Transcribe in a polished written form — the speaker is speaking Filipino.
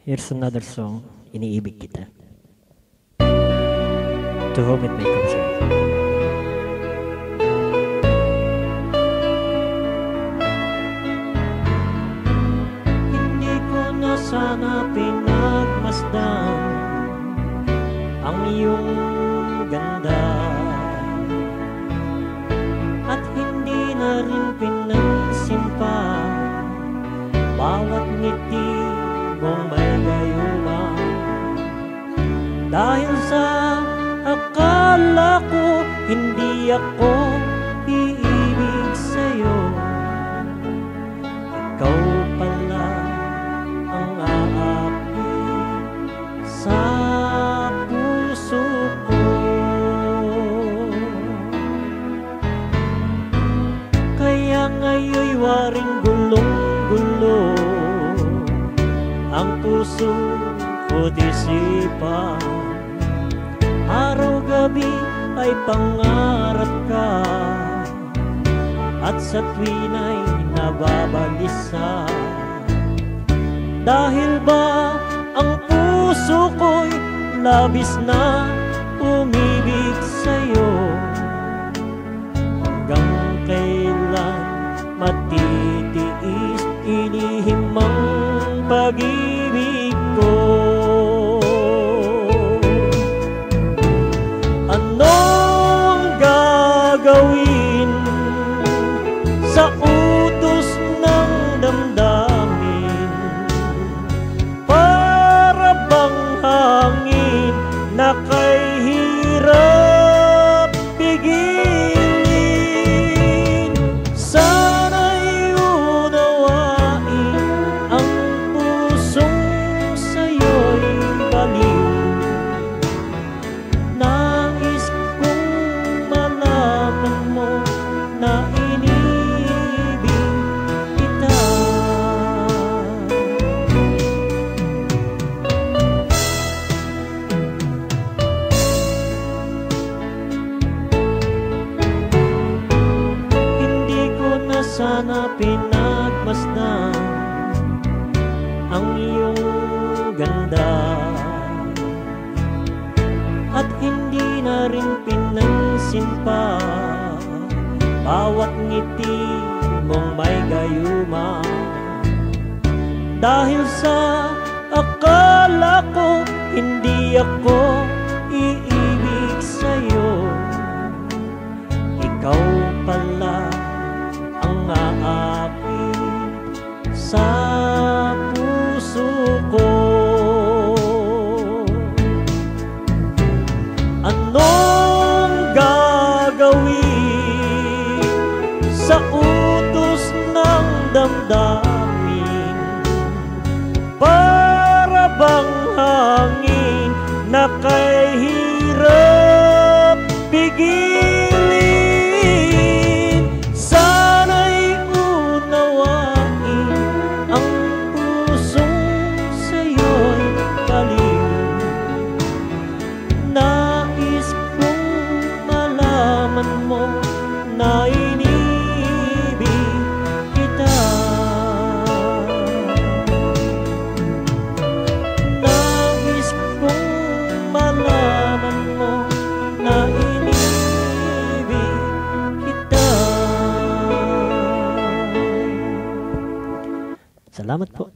Here's another song, Iniibig Kita. To whom it may concern. Hindi ko na sana pinagmasdan ang iyong ganda, at hindi na rin pinansin pa bawat ngiti mong may gayuma. Dahil sa akala ko hindi ako iibig sa'yo, ikaw pala ang aakit sa puso ko. Kaya ngayon'y waring gulong-gulo ang puso o disipan. Araw-gabi ay pangarap ka, at sa tuwin ay nababalisa. Dahil ba ang puso ko'y labis na umibig sa'yo? Hanggang kailan matitiis ilihim ang pag-ibig ko? Anong gagawin sa utos ng damdamin? Para bang hangin na kay hirap pigilin? Sana'y unawain ang pusong sa'yo'y baliw. Nais kong malaman mo na inibig kita. Hindi ko na sana pinagmasdan ang iyong ganda, at hindi na rin pinansin pa bawat ngiti mong may gayuma. Dahil sa akala ko hindi ako iibig sa'yo, ikaw pala ang aakit sa puso ko. Anong gagawin sa utos ng damdamin? Para bang hangin na kay hirap pigilin? Sana'y unawain ang pusong sa'yo'y baliw. Nais kong malaman mo na inibig kita. Nais kong malaman mo na inibig kita. Salamat po.